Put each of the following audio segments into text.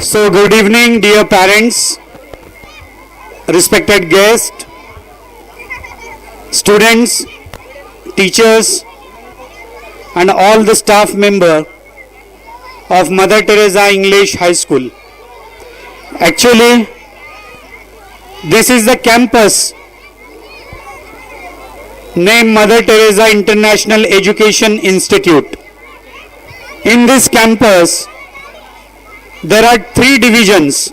So, good evening, dear parents, respected guests, students, teachers, and all the staff member of Mother Teresa English High School. Actually, this is the campus named Mother Teresa International Education Institute. In this campus, there are 3 divisions: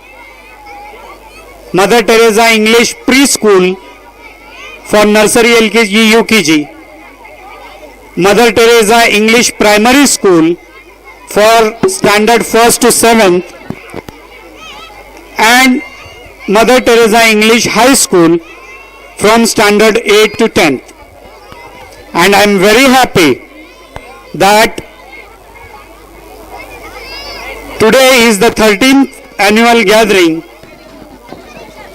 Mother Teresa English Preschool for nursery, LKG, UKG, Mother Teresa English Primary School for standard 1st to 7th, and Mother Teresa English High School from standard 8th to 10th. And I am very happy that today is the 13th annual gathering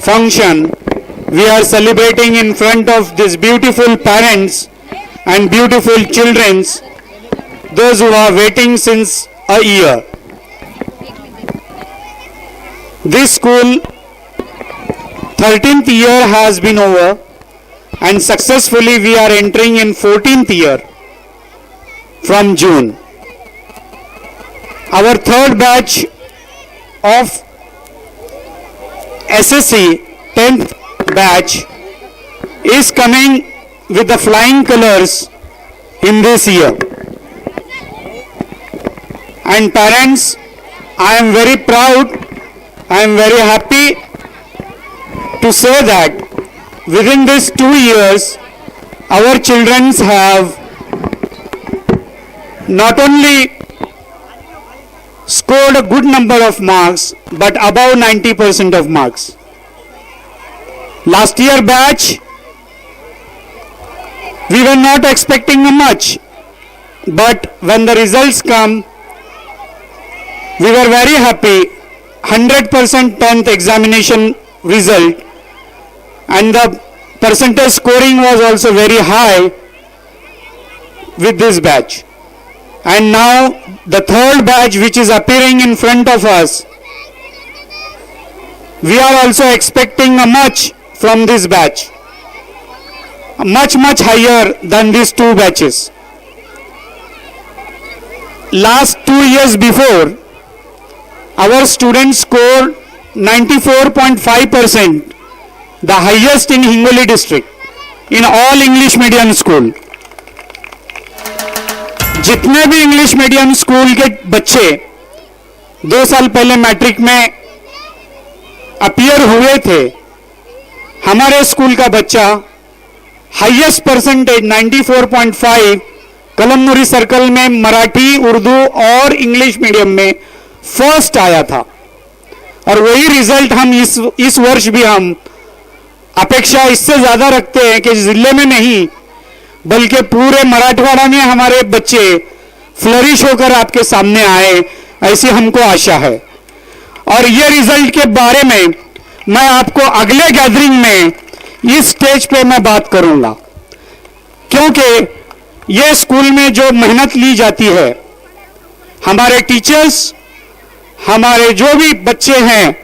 function. We are celebrating in front of these beautiful parents and beautiful children, those who are waiting since a year. This school 13th year has been over, and successfully we are entering in 14th year from June. Our third batch of SSC 10th batch is coming with the flying colors in this year. And parents, I am very proud, I am very happy to say that within these 2 years, our children have not only scored a good number of marks, but above 90% of marks. Last year batch, we were not expecting much, but when the results come, we were very happy. 100% 10th examination result, and the percentage scoring was also very high with this batch. And now the third batch which is appearing in front of us, we are also expecting much from this batch, much higher than these 2 batches. Last 2 years before, our students scored 94.5%, the highest in Hingoli district, in all English medium school. जितने भी English medium school के बच्चे 2 साल पहले matric में appear हुए थे, हमारे स्कूल का बच्चा हाईएस्ट परसेंटेज 94.5 कलमनुरी सर्कल में मराठी, उर्दू और इंग्लिश मीडियम में फर्स्ट आया था. और वही रिजल्ट हम इस वर्ष भी हम अपेक्षा इससे ज्यादा रखते हैं कि जिले में नहीं बल्कि पूरे मराठवाड़ा में हमारे बच्चे फ्लरिश होकर आपके सामने आए, ऐसी हमको आशा है. और ये रिजल्ट के बारे में मैं आपको अगले गैदरिंग में इस स्टेज पे मैं बात करूंगा, क्योंकि ये स्कूल में जो मेहनत ली जाती है, हमारे टीचर्स, हमारे जो भी बच्चे हैं,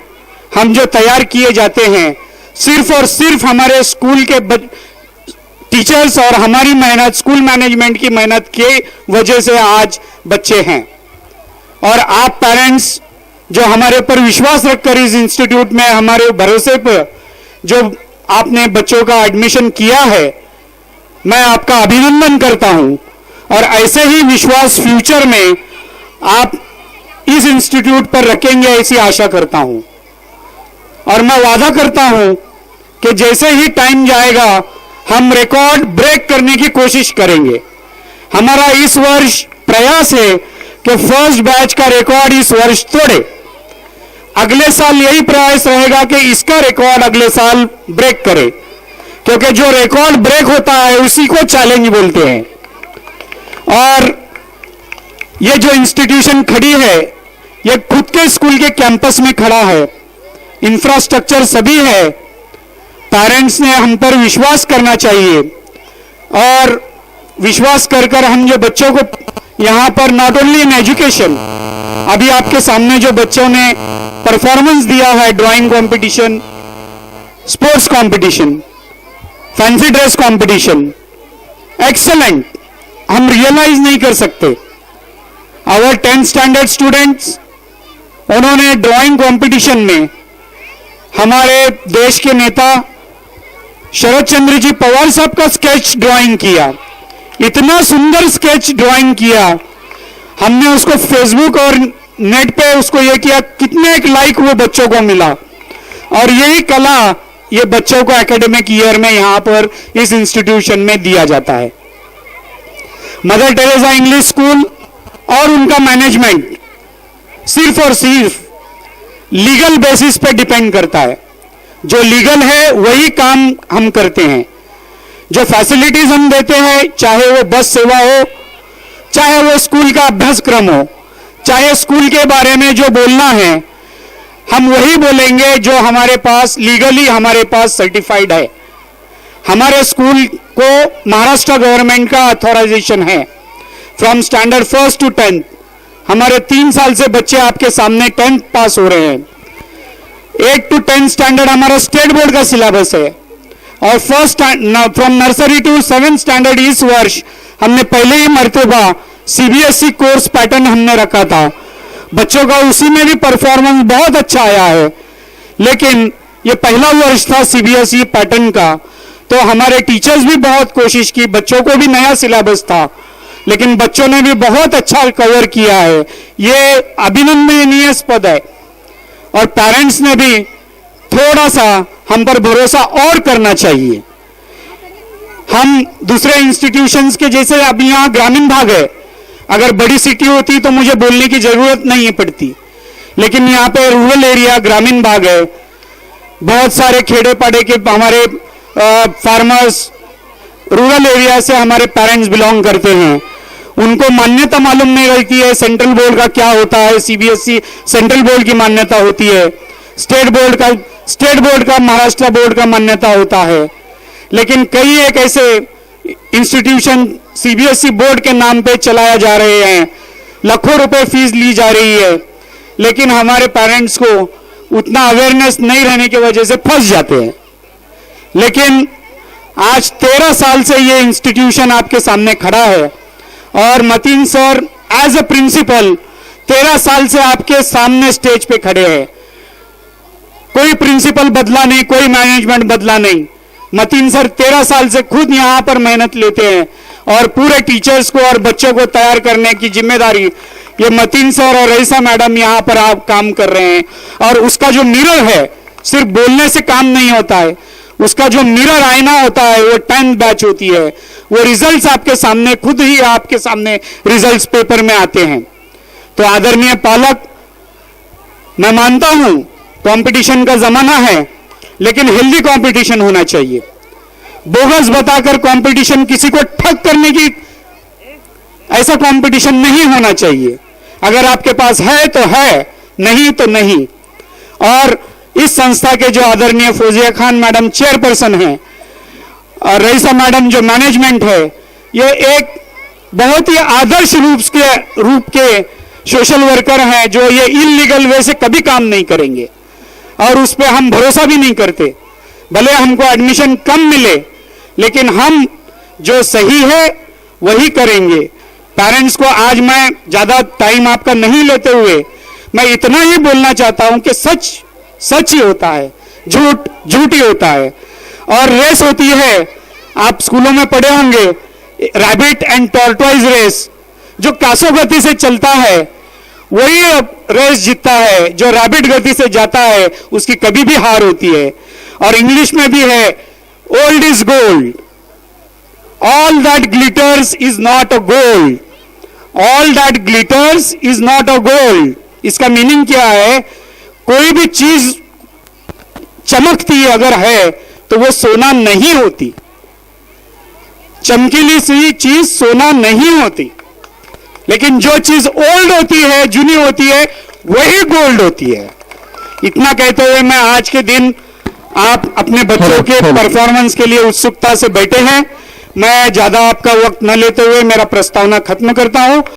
हम जो तैयार किए जाते हैं, सिर्फ और सिर्फ हमारे स्कूल के टीचर्स और हमारी मेहनत, स्कूल मैनेजमेंट की मेहनत के वजह से आज बच्चे हैं. और आप पेरेंट्स जो हमारे पर विश्वास रखकर इस इंस्टीट्यूट में हमारे भरोसे पर जो आपने बच्चों का एडमिशन किया है, मैं आपका अभिनंदन करता हूं. और ऐसे ही विश्वास फ्यूचर में आप इस इंस्टीट्यूट पर रखेंगे, ऐसी आशा करता हूं. और मैं वादा करता हूं कि जैसे ही टाइम जाएगा, हम रिकॉर्ड ब्रेक करने की कोशिश करेंगे. हमारा इस वर्ष प्रयास है कि फर्स्ट बैच का रिकॉर्ड इस वर्ष तोड़े. अगले साल यही प्रयास रहेगा कि इसका रिकॉर्ड अगले साल ब्रेक करे, क्योंकि जो रिकॉर्ड ब्रेक होता है उसी को चैलेंज बोलते हैं. और ये जो इंस्टीट्यूशन खड़ी है, ये खुद के स्कूल के कैंपस में खड़ा है, इंफ्रास्ट्रक्चर सभी है. पेरेंट्स ने हम पर विश्वास करना चाहिए, और विश्वास कर हम जो बच्चों को यहाँ पर नॉट ओनली इन एजुकेशन, अभी आपके सामने जो बच्चों ने परफॉर्मेंस दिया है, drawing competition, sports competition, fancy dress competition, excellent, हम रियलाइज नहीं कर सकते। आवर 10th स्टैंडर्ड स्टूडेंट्स, उन्होंने ड्राइंग कंपटीशन में हमारे देश के नेता शरद चंद्र जी पवार साहब का स्केच ड्राइंग किया। इतना सुंदर स्केच ड्राइंग किया, हमने उसको फेसबुक और नेट पे उसको ये किया, कितने एक लाइक वो बच्चों को मिला। और यही कला ये बच्चों को एकेडमिक ईयर में यहां पर इस इंस्टीट्यूशन में दिया जाता है। मदर टेरेसा इंग्लिश स्कूल और उनका मैनेजमेंट सिर्फ और सिर्फ लीगल बेसिस पे डिपेंड करता है। जो लीगल है वही काम हम करते हैं। जो फैसिलिटीज हम देते हैं, चाहे वो बस सेवा हो, चाहे वो स्कूल का अभ्यासक्रम हो, चाहे स्कूल के बारे में जो बोलना है, हम वही बोलेंगे जो हमारे पास लीगली हमारे पास सर्टिफाइड है। हमारे स्कूल को महाराष्ट्र गवर्नमेंट का ऑथराइजेशन है। From standard 1st to 10th हमारे 3 साल से बच्चे आपके सामने 10th पास हो रहे हैं। 8 to 10 स्टैंडर्ड हमारा स्टेट बोर्ड का सिलेबस है। और from nursery to 7th standard इस वर्ष हमने पहले ही मर्तबा सीबीएसई कोर्स पैटर्न हमने रखा था। बच्चों का उसी में भी परफॉर्मेंस बहुत अच्छा आया है। लेकिन ये पहला वर्ष था सीबीएसई पैटर्न का, तो हमारे टीचर्स भी बहुत कोशिश की, बच्चों को भी नया सिलेबस था, लेकिन बच्चों ने भी बहुत अच्छा कवर किया है। ये अभिनंदनीय पद है। और पेरेंट्स ने भी थोड़ा सा हम पर भरोसा और करना चाहिए। हम दूसरे इंस्टीट्यूशंस के जैसे अभी यहाँ ग्रामीण भाग है, अगर बड़ी सिटी होती तो मुझे बोलने की जरूरत नहीं पड़ती, लेकिन यहाँ पे रूरल एरिया ग्रामीण भाग है। बहुत सारे खेड़े पाड़े के हमारे फार्मर्स रूरल एरिया से हमारे पेरेंट्स बिलोंग करते हैं। उनको मान्यता मालूम नहीं रहती है, सेंट्रल बोर्ड का क्या होता है। सीबीएसई सेंट्रल बोर्ड की मान्यता होती है, स्टेट बोर्ड का महाराष्ट्र बोर्ड का मान्यता होता है। लेकिन कई एक ऐसे इंस्टीट्यूशन सीबीएसई बोर्ड के नाम पे चलाया जा रहे हैं, लाखों रुपए फीस ली जा रही है, लेकिन हमारे पेरेंट्स को उतना अवेयरनेस नहीं रहने की वजह से फंस जाते हैं। लेकिन आज 13 साल से ये इंस्टीट्यूशन आपके सामने खड़ा है और Mateen sir as a principal 13 साल से आपके सामने स्टेज पे खड़े हैं। कोई प्रिंसिपल बदला नहीं, कोई मैनेजमेंट बदला नहीं। मतीन सर 13 साल से खुद यहां पर मेहनत लेते हैं और पूरे टीचर्स को और बच्चों को तैयार करने की जिम्मेदारी ये मतीन सर और रईसा मैडम यहां पर आप काम कर रहे हैं। और उसका जो मिरर है, सिर्फ बोलने से काम नहीं होता है, उसका जो मिरर आईना होता है वो 10th बैच होती है। वो रिजल्ट्स आपके सामने खुद ही आपके सामने रिजल्ट्स पेपर में आते हैं। तो आदरणीय पालक, मैं मानता हूं कंपटीशन का जमाना है, लेकिन हेल्दी कंपटीशन होना चाहिए। बोगस बताकर कंपटीशन, किसी को ठग करने की ऐसा कंपटीशन नहीं होना चाहिए। अगर आपके पास है तो है, नहीं तो नहीं। और इस संस्था के जो आदरणीय फौजिया खान मैडम चेयरपर्सन हैं और रईसा मैडम जो मैनेजमेंट है, ये एक बहुत ही आदर्श रूप के सोशल वर्कर हैं जो ये इलीगल वे से कभी काम नहीं करेंगे और उस पर हम भरोसा भी नहीं करते। भले हमको एडमिशन कम मिले, लेकिन हम जो सही है वही करेंगे। पेरेंट्स को आज मैं ज्यादा टाइम आपका नहीं लेते हुए मैं इतना ही बोलना चाहता हूं कि सच सच ही होता है, झूठ झूठ ही होता है। और रेस होती है, आप स्कूलों में पढ़े होंगे, रैबिट एंड टॉर्टोइज रेस। जो कासो गति से चलता है वही रेस जीतता है, जो रैबिट गति से जाता है उसकी कभी भी हार होती है। और इंग्लिश में भी है, old is gold, all that glitters is not a gold, all that glitters is not a gold. इसका मीनिंग क्या है? कोई भी चीज चमकती अगर है तो वो सोना नहीं होती। चमकीली सी चीज सोना नहीं होती, लेकिन जो चीज ओल्ड होती है, जूनी होती है, वही गोल्ड होती है। इतना कहते हुए मैं आज के दिन, आप अपने बच्चों के परफॉर्मेंस के लिए उत्सुकता से बैठे हैं, मैं ज्यादा आपका वक्त न लेते हुए मेरा प्रस्तावना खत्म करता हूं।